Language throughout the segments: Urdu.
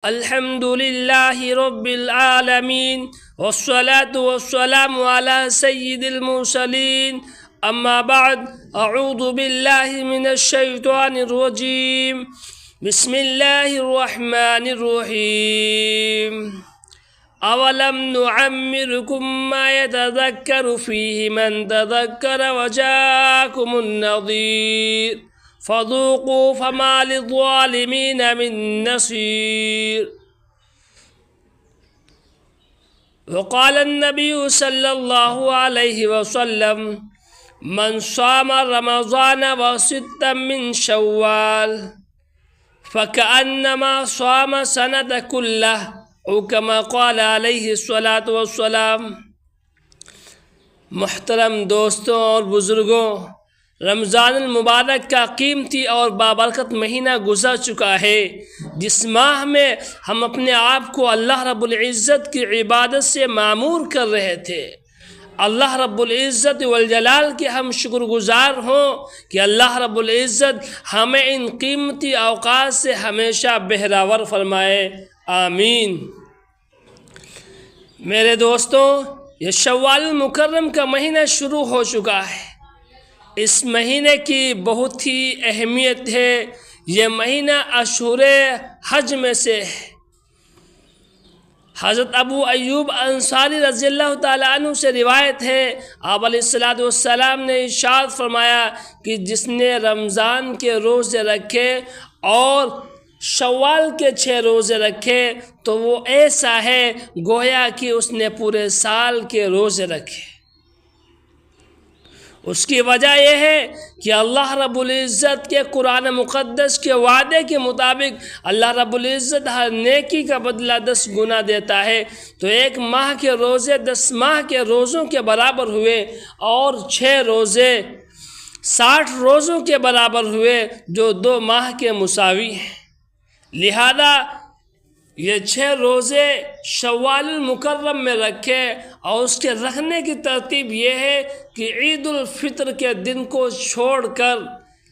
الحمد لله رب العالمين والصلاة والسلام على سيد المرسلين أما بعد أعوذ بالله من الشيطان الرجيم بسم الله الرحمن الرحيم أولم نعمركم ما يتذكر فيه من تذكر وجاءكم النذير فذوقوا فما للظالمين من نصير وقال النبي صلى الله عليه وسلم من صام رمضان وستا من شوال فكأنما صام سنة كله او كما قال عليه الصلاة والسلام۔ محترم دوستوں اور بزرگوں، رمضان المبارک کا قیمتی اور بابرکت مہینہ گزر چکا ہے، جس ماہ میں ہم اپنے آپ کو اللہ رب العزت کی عبادت سے معمور کر رہے تھے۔ اللہ رب العزت والجلال کے ہم شکر گزار ہوں کہ اللہ رب العزت ہمیں ان قیمتی اوقات سے ہمیشہ بہراور فرمائے، آمین۔ میرے دوستوں، یہ شوال المکرم کا مہینہ شروع ہو چکا ہے۔ اس مہینے کی بہت ہی اہمیت ہے۔ یہ مہینہ اشہر حج میں سے ہے۔ حضرت ابو ایوب انصاری رضی اللہ تعالیٰ عنہ سے روایت ہے، آپ علیہ الصلوۃ والسلام نے ارشاد فرمایا کہ جس نے رمضان کے روزے رکھے اور شوال کے 6 روزے رکھے تو وہ ایسا ہے گویا کہ اس نے پورے سال کے روزے رکھے۔ اس کی وجہ یہ ہے کہ اللہ رب العزت کے قرآن مقدس کے وعدے کے مطابق اللہ رب العزت ہر نیکی کا بدلہ 10 گنا دیتا ہے۔ تو ایک ماہ کے روزے 10 ماہ کے روزوں کے برابر ہوئے اور 6 روزے 60 روزوں کے برابر ہوئے، جو 2 ماہ کے مساوی ہیں۔ لہذا یہ 6 روزے شوال المکرم میں رکھے، اور اس کے رکھنے کی ترتیب یہ ہے کہ عید الفطر کے دن کو چھوڑ کر،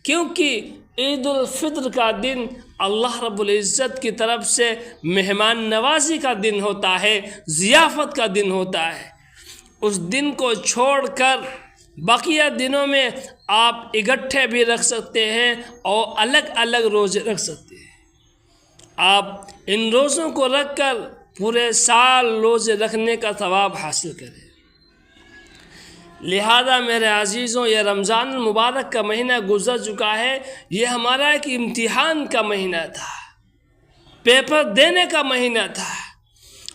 کیونکہ عید الفطر کا دن اللہ رب العزت کی طرف سے مہمان نوازی کا دن ہوتا ہے، ضیافت کا دن ہوتا ہے۔ اس دن کو چھوڑ کر بقیہ دنوں میں آپ اکٹھے بھی رکھ سکتے ہیں اور الگ الگ روزے رکھ سکتے ہیں۔ آپ ان روزوں کو رکھ کر پورے سال روزے رکھنے کا ثواب حاصل کریں۔ لہذا میرے عزیزوں، یہ رمضان المبارک کا مہینہ گزر چکا ہے۔ یہ ہمارا ایک امتحان کا مہینہ تھا، پیپر دینے کا مہینہ تھا،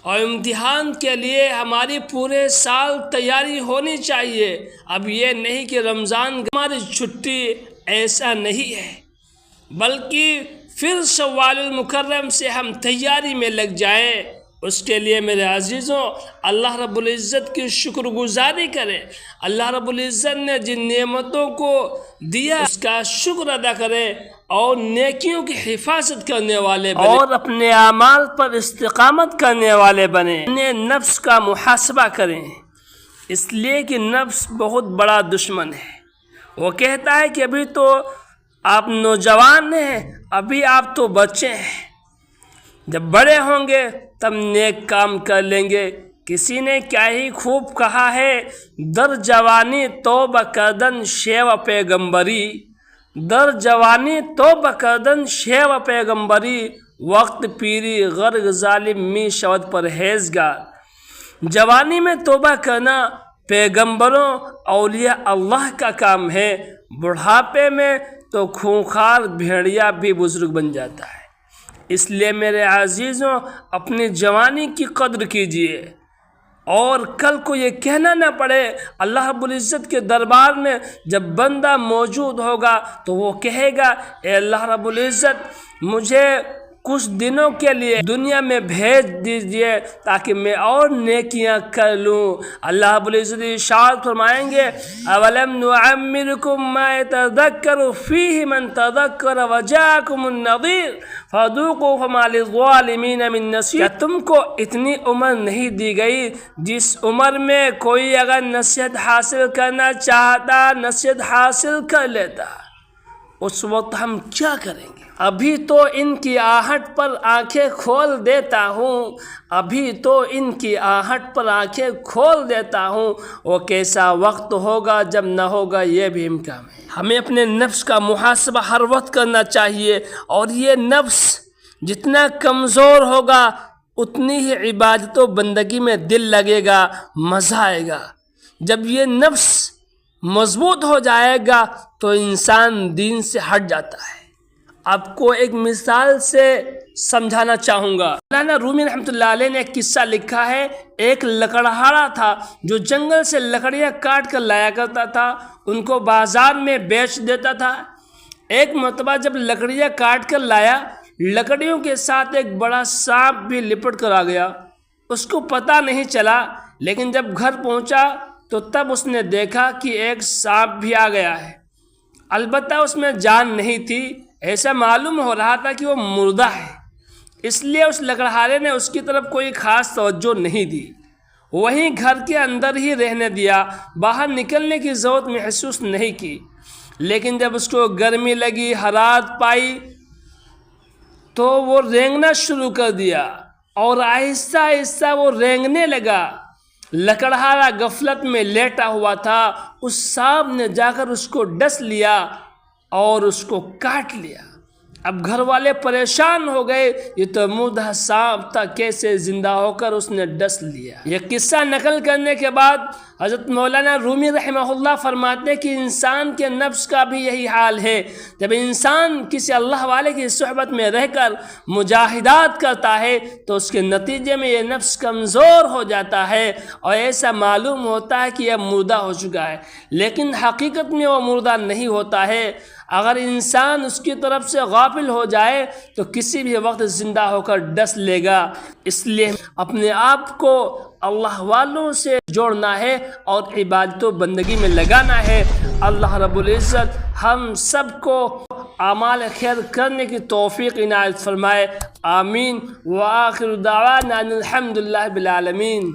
اور امتحان کے لیے ہماری پورے سال تیاری ہونی چاہیے۔ اب یہ نہیں کہ رمضان ہماری چھٹی، ایسا نہیں ہے، بلکہ پھر شوال المکرم سے ہم تیاری میں لگ جائیں۔ اس کے لیے میرے عزیزوں، اللہ رب العزت کی شکر گزاری کریں۔ اللہ رب العزت نے جن نعمتوں کو دیا اس کا شکر ادا کریں، اور نیکیوں کی حفاظت کرنے والے بنیں، اور اپنے اعمال پر استقامت کرنے والے بنیں۔ اپنے نفس کا محاسبہ کریں، اس لیے کہ نفس بہت بڑا دشمن ہے۔ وہ کہتا ہے کہ ابھی تو آپ نوجوان ہیں، ابھی آپ تو بچے ہیں، جب بڑے ہوں گے تب نیک کام کر لیں گے۔ کسی نے کیا ہی خوب کہا ہے، در جوانی توبہ کردن شیو پیغمبری، در جوانی توبہ کردن شیو پیغمبری، وقت پیری غرق ظالم می شود پرہیزگار۔ جوانی میں توبہ کرنا پیغمبروں اولیاء اللہ کا کام ہے، بڑھاپے میں تو خونخوار بھیڑیا بھی بزرگ بن جاتا ہے۔ اس لیے میرے عزیزوں، اپنی جوانی کی قدر کیجیے، اور کل کو یہ کہنا نہ پڑے اللہ رب العزت کے دربار میں جب بندہ موجود ہوگا تو وہ کہے گا، اے اللہ رب العزت، مجھے کچھ دنوں کے لیے دنیا میں بھیج دیجئے تاکہ میں اور نیکیاں کر لوں۔ اللہ رب العزت ارشاد فرمائیں گے، اولم نعمرکم ما یتذکر فیہ من تذکر وجاءکم النذیر فذوقوا فما للظالمین من نصیر۔ کیا تم کو اتنی عمر نہیں دی گئی جس عمر میں کوئی اگر نصیحت حاصل کرنا چاہتا نصیحت حاصل کر لیتا؟ اس وقت ہم کیا کریں گے؟ ابھی تو ان کی آہٹ پر آنکھیں کھول دیتا ہوں، ابھی تو ان کی آہٹ پر آنکھیں کھول دیتا ہوں، وہ کیسا وقت ہوگا جب نہ ہوگا یہ بھی امکان ہے۔ ہمیں اپنے نفس کا محاسبہ ہر وقت کرنا چاہیے، اور یہ نفس جتنا کمزور ہوگا اتنی ہی عبادت و بندگی میں دل لگے گا، مزہ آئے گا۔ جب یہ نفس مضبوط ہو جائے گا تو انسان دین سے ہٹ جاتا ہے۔ آپ کو ایک مثال سے سمجھانا چاہوں گا۔ مولانا رومی رحمۃ اللہ علیہ نے ایک قصہ لکھا ہے۔ ایک لکڑہارا تھا جو جنگل سے لکڑیاں کاٹ کر لایا کرتا تھا، ان کو بازار میں بیچ دیتا تھا۔ ایک مرتبہ جب لکڑیاں کاٹ کر لایا، لکڑیوں کے ساتھ ایک بڑا سانپ بھی لپٹ کر آ گیا۔ اس کو پتہ نہیں چلا، لیکن جب گھر پہنچا تو تب اس نے دیکھا کہ ایک سانپ بھی آ گیا ہے۔ البتہ اس میں جان نہیں تھی، ایسا معلوم ہو رہا تھا کہ وہ مردہ ہے، اس لیے اس لکڑہارے نے اس کی طرف کوئی خاص توجہ نہیں دی، وہیں گھر کے اندر ہی رہنے دیا، باہر نکلنے کی ضرورت محسوس نہیں کی۔ لیکن جب اس کو گرمی لگی، حرارت پائی، تو وہ رینگنا شروع کر دیا، اور آہستہ آہستہ وہ رینگنے لگا۔ لکڑہارا غفلت میں لیٹا ہوا تھا، اس سانپ نے جا کر اس کو ڈس لیا اور اس کو کاٹ لیا۔ اب گھر والے پریشان ہو گئے، یہ تو مردہ سانپ تھا، کیسے زندہ ہو کر اس نے ڈس لیا۔ یہ قصہ نقل کرنے کے بعد حضرت مولانا رومی رحمہ اللہ فرماتے ہیں کہ انسان کے نفس کا بھی یہی حال ہے۔ جب انسان کسی اللہ والے کی صحبت میں رہ کر مجاہدات کرتا ہے تو اس کے نتیجے میں یہ نفس کمزور ہو جاتا ہے، اور ایسا معلوم ہوتا ہے کہ یہ مردہ ہو چکا ہے، لیکن حقیقت میں وہ مردہ نہیں ہوتا ہے۔ اگر انسان اس کی طرف سے غافل ہو جائے تو کسی بھی وقت زندہ ہو کر ڈس لے گا۔ اس لیے اپنے آپ کو اللہ والوں سے جوڑنا ہے اور عبادت و بندگی میں لگانا ہے۔ اللہ رب العزت ہم سب کو اعمال خیر کرنے کی توفیق عنایت فرمائے، آمین۔ وآخر دعوانا ان الحمد للہ رب العالمین۔